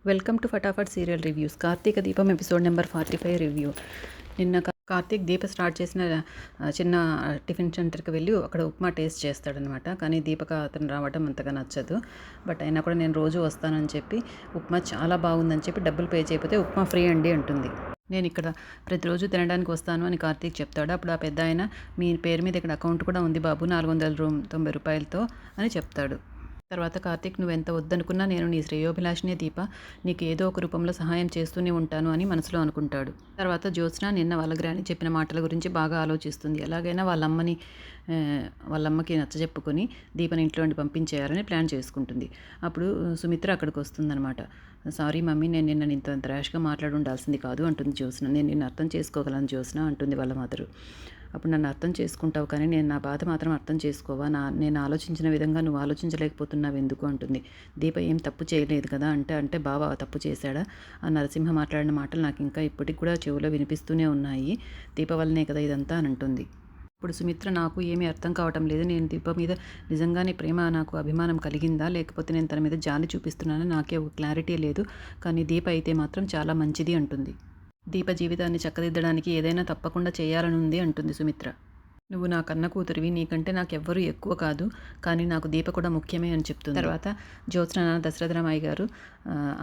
Welcome to Fatafat serial reviews. Karthika Deepam episode number 45 review. నిన్న కార్తీక్ దీప start చేసిన చిన్న టిఫిన్ సెంటర్కి వెళ్ళి అక్కడ ఉప్మా టేస్ట్ చేస్తాడనమాట. కానీ దీపక అతను రావడం అంతగా నచ్చదు. బట్ అయినా కూడా నేను రోజు వస్తానని చెప్పి ఉప్మా చాలా బాగుందని చెప్పి డబ్బులు పే చేయకపోతే ఉప్మా ఫ్రీ అండి అంటుంది. నేను ఇక్కడ ప్రతిరోజు తినడానికి వస్తాను అని కార్తీక్ చెప్తాడు. అప్పుడు ఆ పెద్ద ఆయన, మీ పేరు మీద ఇక్కడ అకౌంట్ కూడా ఉంది బాబు, 490 రూపాయలతో అని చెప్తాడు. తర్వాత కార్తీక్, నువ్వెంత వద్దనుకున్నా నేను నీ శ్రేయోభిలాషినే దీప, నీకు ఏదో ఒక రూపంలో సహాయం చేస్తూనే ఉంటాను అని మనసులో అనుకుంటాడు. తర్వాత జ్యోత్స్న నిన్న వాళ్ళ గ్రాని చెప్పిన మాటల గురించి బాగా ఆలోచిస్తుంది. ఎలాగైనా వాళ్ళమ్మకి నచ్చజెప్పుకొని దీపని ఇంట్లో నుండి పంపించేయాలని ప్లాన్ చేసుకుంటుంది. అప్పుడు సుమిత్ర అక్కడికి వస్తుందన్నమాట. సారీ మమ్మీ, నేను నిన్న ఇంత ర్యాష్గా మాట్లాడి ఉండాల్సింది కాదు అంటుంది జ్యోత్స్న. నేను నిన్ను అర్థం చేసుకోగలను జ్యోత్స్న అంటుంది వాళ్ళ మదరు. అప్పుడు నన్ను అర్థం చేసుకుంటావు కానీ నేను నా బాధ మాత్రం అర్థం చేసుకోవా, నేను ఆలోచించిన విధంగా నువ్వు ఆలోచించలేకపోతున్నావు ఎందుకు అంటుంది. దీప ఏం తప్పు చేయలేదు కదా అంటే బావ తప్పు చేశాడా? ఆ నరసింహ మాట్లాడిన మాటలు నాకు ఇంకా ఇప్పటికి కూడా చెవిలో వినిపిస్తూనే ఉన్నాయి. దీప వల్లనే కదా ఇదంతా అని అంటుంది. ఇప్పుడు సుమిత్ర, నాకు ఏమీ అర్థం కావటం లేదు, నేను దీప మీద నిజంగానే ప్రేమ, నాకు అభిమానం కలిగిందా లేకపోతే నేను తన మీద జాలి చూపిస్తున్నానని నాకే ఒక క్లారిటీ లేదు. కానీ దీప అయితే మాత్రం చాలా మంచిది అంటుంది. దీప జీవితాన్ని చక్కదిద్దడానికి ఏదైనా తప్పకుండా చేయాలని ఉంది అంటుంది సుమిత్ర. నువ్వు నా కన్న కూతురివి, నీకంటే నాకెవ్వరూ ఎక్కువ కాదు, కానీ నాకు దీప కూడా ముఖ్యమే అని చెప్తుంది. తర్వాత జ్యోత్స్న దశరథరామయ్య గారు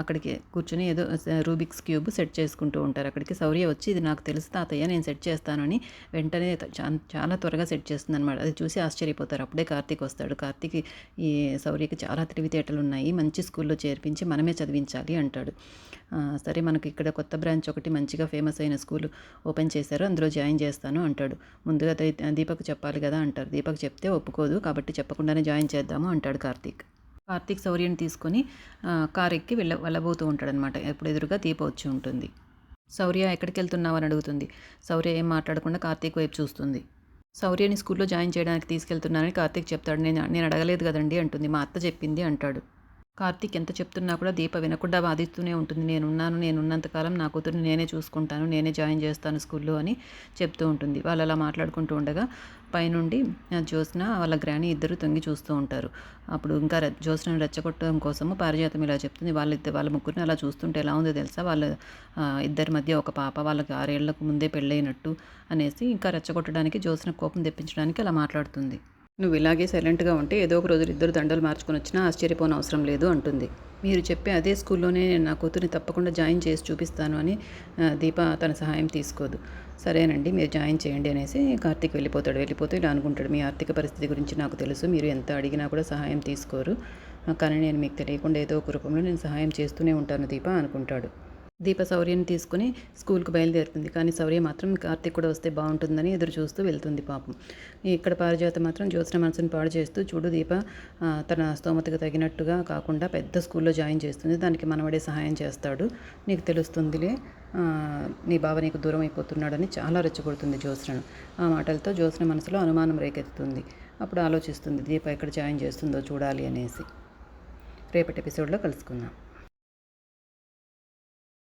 అక్కడికి కూర్చొని ఏదో రూబిక్స్ క్యూబ్ సెట్ చేసుకుంటూ ఉంటారు. అక్కడికి శౌర్య వచ్చి, ఇది నాకు తెలుసు తాతయ్య, నేను సెట్ చేస్తానని వెంటనే చాలా త్వరగా సెట్ చేస్తుంది అనమాట. అది చూసి ఆశ్చర్యపోతారు. అప్పుడే కార్తీక్ వస్తాడు. కార్తీక్, ఈ శౌర్యకి చాలా తెలివితేటలు ఉన్నాయి, మంచి స్కూల్లో చేర్పించి మనమే చదివించాలి అంటాడు. సరే, మనకి ఇక్కడ కొత్త బ్రాంచ్ ఒకటి మంచిగా ఫేమస్ అయిన స్కూల్ ఓపెన్ చేశారు, అందులో జాయిన్ చేస్తాను అంటాడు. ముందుగా దీపక్ చెప్పాలి కదా అంటారు. దీపక్ చెప్తే ఒప్పుకోదు, కాబట్టి చెప్పకుండానే జాయిన్ చేద్దాము అంటాడు కార్తీక్. శౌర్యని తీసుకొని కారు ఎక్కి వెళ్ళబోతూ ఉంటాడనమాట. ఎప్పుడు ఎదురుగా దీప వచ్చి ఉంటుంది. శౌర్య, ఎక్కడికి వెళ్తున్నావు అని అడుగుతుంది. శౌర్య ఏం మాట్లాడకుండా కార్తీక్ వైపు చూస్తుంది. శౌర్యని స్కూల్లో జాయిన్ చేయడానికి తీసుకెళ్తున్నానని కార్తీక్ చెప్తాడు. నేను అడగలేదు కదండి అంటుంది. మా అత్త చెప్పింది అంటాడు. కార్తీక్ ఎంత చెప్తున్నా కూడా దీప వినకుండా వాదిస్తూనే ఉంటుంది. నేనున్నంతకాలం నా కూతురిని నేనే చూసుకుంటాను, నేనే జాయిన్ చేస్తాను స్కూల్లో అని చెప్తూ ఉంటుంది. వాళ్ళు అలా మాట్లాడుకుంటూ ఉండగా పైనుండి జ్యోత్స్న వాళ్ళ గ్రాని ఇద్దరు తొంగి చూస్తూ ఉంటారు. అప్పుడు ఇంకా జ్యోత్స్నను రెచ్చగొట్టడం కోసము పారిజాతం ఇలా చెప్తుంది. వాళ్ళ ముగ్గురిని అలా చూస్తుంటే ఎలా ఉందో తెలుసా, వాళ్ళ ఇద్దరి మధ్య ఒక పాప, వాళ్ళకి 6 ఏళ్లకు ముందే పెళ్ళైనట్టు అనేసి ఇంకా రెచ్చగొట్టడానికి, జ్యోత్స్న కోపం తెప్పించడానికి అలా మాట్లాడుతుంది. నువ్వు ఇలాగే సైలెంట్గా ఉంటే ఏదో ఒక రోజు ఇద్దరు దండలు మార్చుకొని వచ్చినా ఆశ్చర్యపోని అవసరం లేదు అంటుంది. మీరు చెప్పే అదే స్కూల్లోనే నేను నా కూతురిని తప్పకుండా జాయిన్ చేసి చూపిస్తాను అని దీప తన సహాయం తీసుకోదు. సరేనండి, మీరు జాయిన్ చేయండి అనేసి కార్తీక్ వెళ్ళిపోతూ ఇలా అనుకుంటాడు. మీ ఆర్థిక పరిస్థితి గురించి నాకు తెలుసు, మీరు ఎంత అడిగినా కూడా సహాయం తీసుకోరు, కానీ నేను మీకు తెలియకుండా ఏదో ఒక రూపంలో నేను సహాయం చేస్తూనే ఉంటాను దీప అనుకుంటాడు. దీప శౌర్యని తీసుకుని స్కూల్కి బయలుదేరుతుంది. కానీ శౌర్య మాత్రం కార్తీక్ కూడా వస్తే బాగుంటుందని ఎదురు చూస్తూ వెళ్తుంది పాపం. ఇక్కడ పారిజాత మాత్రం జ్యోత్స్న మనసుని పాడు చేస్తూ, చూడు దీప, తన స్తోమతకు తగినట్టుగా కాకుండా పెద్ద స్కూల్లో జాయిన్ చేస్తుంది, దానికి మనవడే సహాయం చేస్తాడు, నీకు తెలుస్తుందిలే, నీ బావ నీకు దూరం అయిపోతున్నాడని చాలా రెచ్చగొడుతుంది జ్యోత్స్నను. ఆ మాటలతో జ్యోత్స్న మనసులో అనుమానం రేకెత్తుతుంది. అప్పుడు ఆలోచిస్తుంది దీప ఎక్కడ జాయిన్ చేస్తుందో చూడాలి అనేసి. రేపటి ఎపిసోడ్లో కలుసుకుందాం.